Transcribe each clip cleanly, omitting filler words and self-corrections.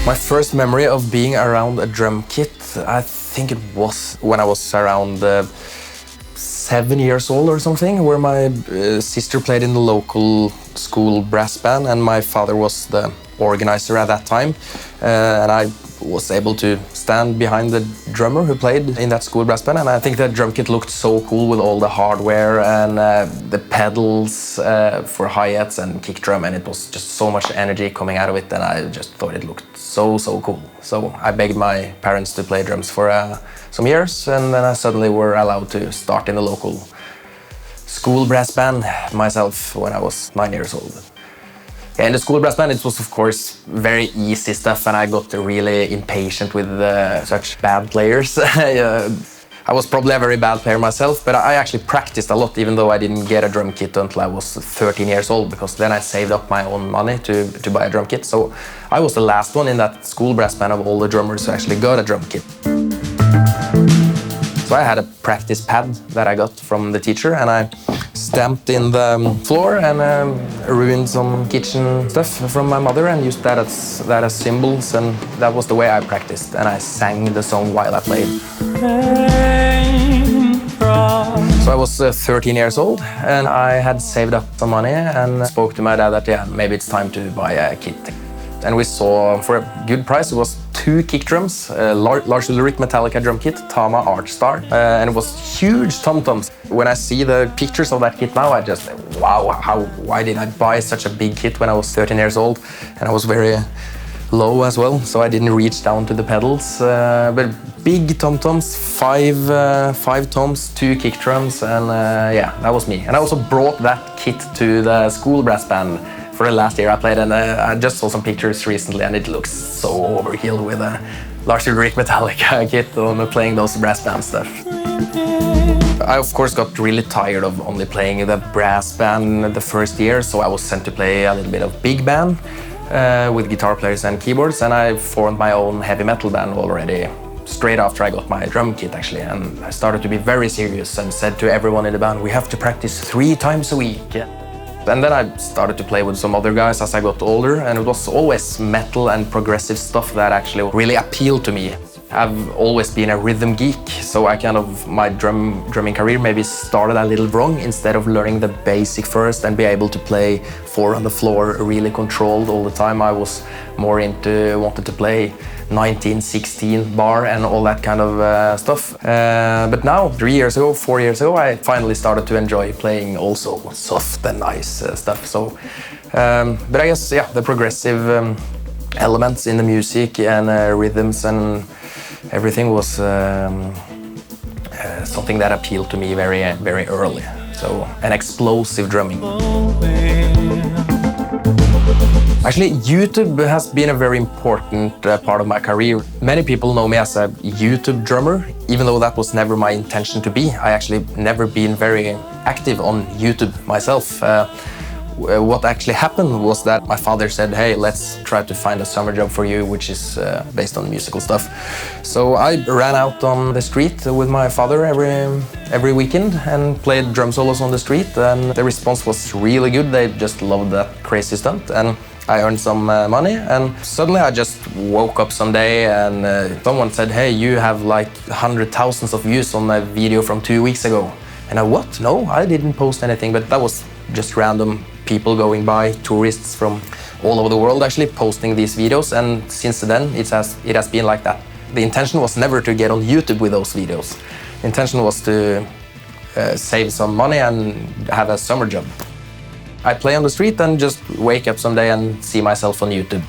My first memory of being around a drum kit, I think it was when I was around 7 years old or something, where my sister played in the local school brass band and my father was the organizer at that time. And I was able to stand behind the drummer who played in that school brass band, and I think that drum kit looked so cool with all the hardware and the pedals for hi-hats and kick drum, and it was just so much energy coming out of it, and I just thought it looked so cool. So I begged my parents to play drums for some years, and then I suddenly were allowed to start in the local school brass band myself when I was 9 years old. In the school brass band, it was of course very easy stuff, and I got really impatient with such bad players. I was probably a very bad player myself, but I actually practiced a lot, even though I didn't get a drum kit until I was 13 years old, because then I saved up my own money to buy a drum kit. So I was the last one in that school brass band of all the drummers who actually got a drum kit. So I had a practice pad that I got from the teacher, and I stamped in the floor and ruined some kitchen stuff from my mother and used that as symbols, and that was the way I practiced, and I sang the song while I played. So I was 13 years old, and I had saved up some money and spoke to my dad that yeah, maybe it's time to buy a kit. And we saw for a good price, it was 2 kick drums, Lars Ulrich Metallica drum kit, Tama Arch Star, and it was huge tom-toms. When I see the pictures of that kit now, I just, wow, why did I buy such a big kit when I was 13 years old? And I was very low as well, so I didn't reach down to the pedals. But big tom-toms, 5 toms, 2 kick drums, and yeah, that was me. And I also brought that kit to the school brass band for the last year I played, and I just saw some pictures recently, and it looks so overkill with a Lars Ulrich Metallica kit on playing those brass band stuff. I of course got really tired of only playing the brass band the first year, so I was sent to play a little bit of big band with guitar players and keyboards, and I formed my own heavy metal band already straight after I got my drum kit actually, and I started to be very serious and said to everyone in the band, we have to practice 3 times a week. And then I started to play with some other guys as I got older, and it was always metal and progressive stuff that actually really appealed to me. I've always been a rhythm geek, so I kind of, my drumming career maybe started a little wrong. Instead of learning the basic first and be able to play 4 on the floor really controlled all the time, I was more into, wanted to play 1916 bar and all that kind of stuff. But now, 3 years ago, 4 years ago, I finally started to enjoy playing also soft and nice stuff. So, but I guess, yeah, the progressive elements in the music and rhythms and everything was something that appealed to me very early. So, an explosive drumming. Actually, YouTube has been a very important part of my career. Many people know me as a YouTube drummer, even though that was never my intention to be. I actually never been very active on YouTube myself. What actually happened was that my father said, hey, let's try to find a summer job for you, which is based on musical stuff. So I ran out on the street with my father every weekend and played drum solos on the street, and the response was really good. They just loved that crazy stunt, and I earned some money, and suddenly I just woke up someday and someone said, hey, you have like 100,000 of views on a video from 2 weeks ago. And I, what? No, I didn't post anything, but that was just random people going by, tourists from all over the world actually posting these videos, and since then it has been like that. The intention was never to get on YouTube with those videos. The intention was to save some money and have a summer job. I play on the street and just wake up someday and see myself on YouTube.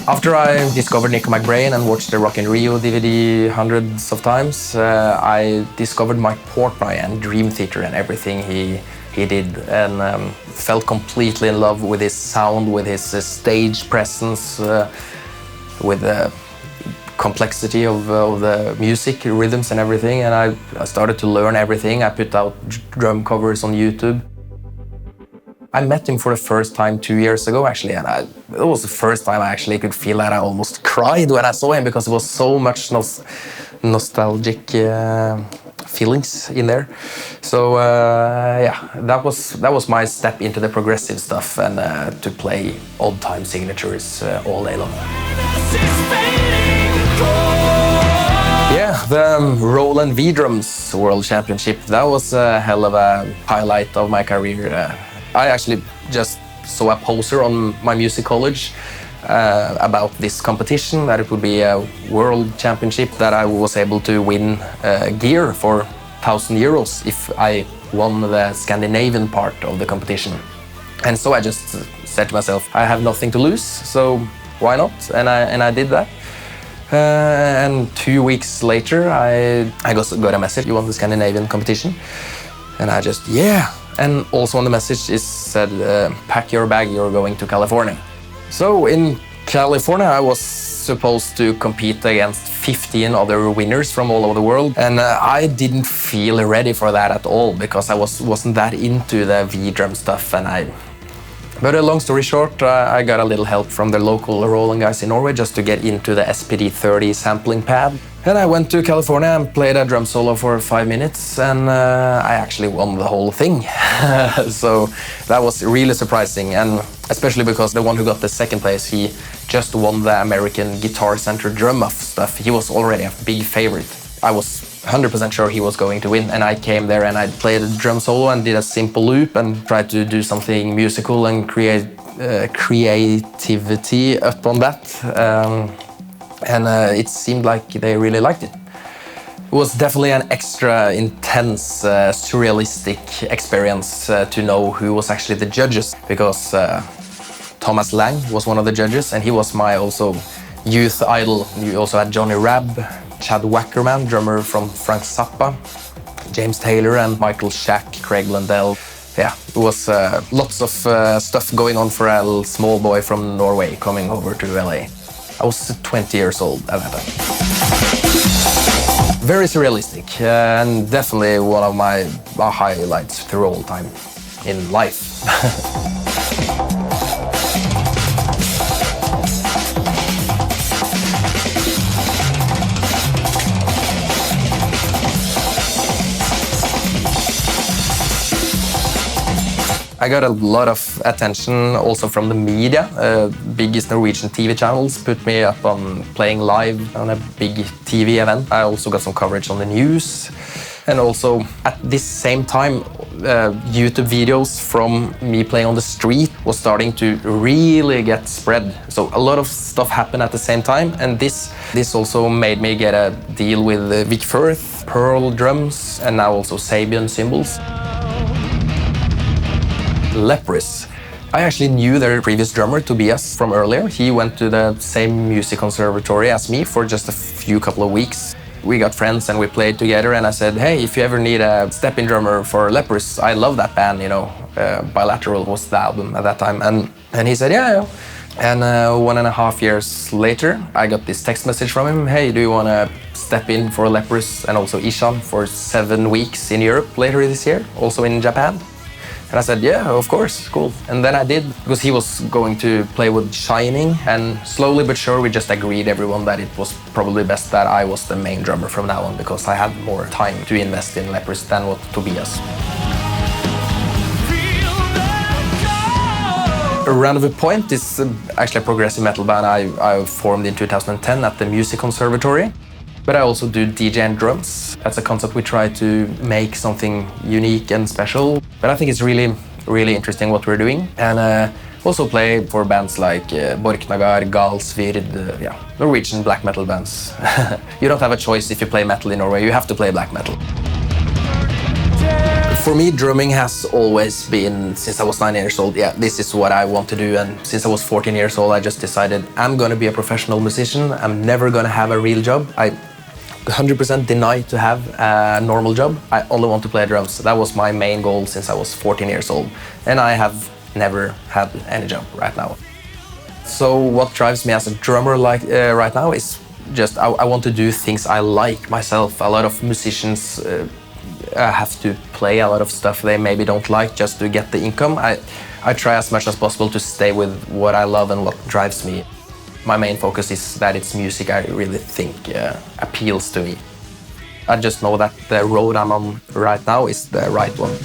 After I discovered Nico McBrain and watched the Rock in Rio DVD hundreds of times, I discovered Mike Portnoy and Dream Theater and everything he did, and fell completely in love with his sound, with his stage presence, with the complexity of the music, rhythms and everything, and I started to learn everything. I put out drum covers on YouTube. I met him for the first time 2 years ago, actually, and it was the first time I actually could feel that I almost cried when I saw him, because it was so much nostalgic feelings in there. So yeah, that was my step into the progressive stuff, and to play old-time signatures all day long. Yeah, the Roland V-Drums World Championship, that was a hell of a highlight of my career. I actually just saw a poster on my music college about this competition, that it would be a world championship, that I was able to win gear for 1,000 euros if I won the Scandinavian part of the competition. And so I just said to myself, I have nothing to lose, so why not? And I did that. And 2 weeks later, I got a message, you won the Scandinavian competition. And I just, yeah. And also on the message it said, pack your bag, you're going to California. So in California, I was supposed to compete against 15 other winners from all over the world. And I didn't feel ready for that at all, because I wasn't that into the V-drum stuff. But a long story short, I got a little help from the local Roland guys in Norway just to get into the SPD-30 sampling pad. And I went to California and played a drum solo for 5 minutes, and I actually won the whole thing. So that was really surprising, and especially because the one who got the second place, he just won the American Guitar Center drum-off stuff. He was already a big favorite. I was 100% sure he was going to win, and I came there and I played a drum solo and did a simple loop and tried to do something musical and create creativity up on that. It seemed like they really liked it. It was definitely an extra intense, surrealistic experience to know who was actually the judges, because Thomas Lang was one of the judges, and he was my also youth idol. You also had Johnny Rabb, Chad Wackerman, drummer from Frank Zappa, James Taylor, and Michael Shack, Craig Blundell. Yeah, it was lots of stuff going on for a little small boy from Norway coming over to LA. I was 20 years old at that time. Very surrealistic, and definitely one of my highlights through all time in life. I got a lot of attention also from the media. Biggest Norwegian TV channels put me up on playing live on a big TV event. I also got some coverage on the news. And also at this same time, YouTube videos from me playing on the street was starting to really get spread. So a lot of stuff happened at the same time, and this also made me get a deal with Vic Firth, Pearl drums, and now also Sabian cymbals. Leprous. I actually knew their previous drummer, Tobias, from earlier. He went to the same music conservatory as me for just a couple of weeks. We got friends and we played together, and I said, hey, if you ever need a step-in drummer for Leprous, I love that band, you know. Bilateral was the album at that time. And he said, yeah. And 1.5 years later, I got this text message from him. Hey, do you want to step in for Leprous and also Ishan for 7 weeks in Europe later this year, also in Japan? And I said, yeah, of course, cool. And then I did, because he was going to play with Shining, and slowly but sure we just agreed, everyone, that it was probably best that I was the main drummer from now on, because I had more time to invest in Leprous than what Tobias. Round of a Point is actually a progressive metal band I formed in 2010 at the Music Conservatory. But I also do DJ and drums. That's a concept we try to make something unique and special. But I think it's really, really interesting what we're doing. And also play for bands like Borknagar, Galsvir, Norwegian black metal bands. You don't have a choice if you play metal in Norway, you have to play black metal. For me, drumming has always been, since I was 9 years old, yeah, this is what I want to do. And since I was 14 years old, I just decided I'm going to be a professional musician. I'm never going to have a real job. I 100% deny to have a normal job. I only want to play drums. That was my main goal since I was 14 years old. And I have never had any job right now. So what drives me as a drummer right now is just I want to do things I like myself. A lot of musicians have to play a lot of stuff they maybe don't like just to get the income. I try as much as possible to stay with what I love and what drives me. My main focus is that it's music I really think appeals to me. I just know that the road I'm on right now is the right one.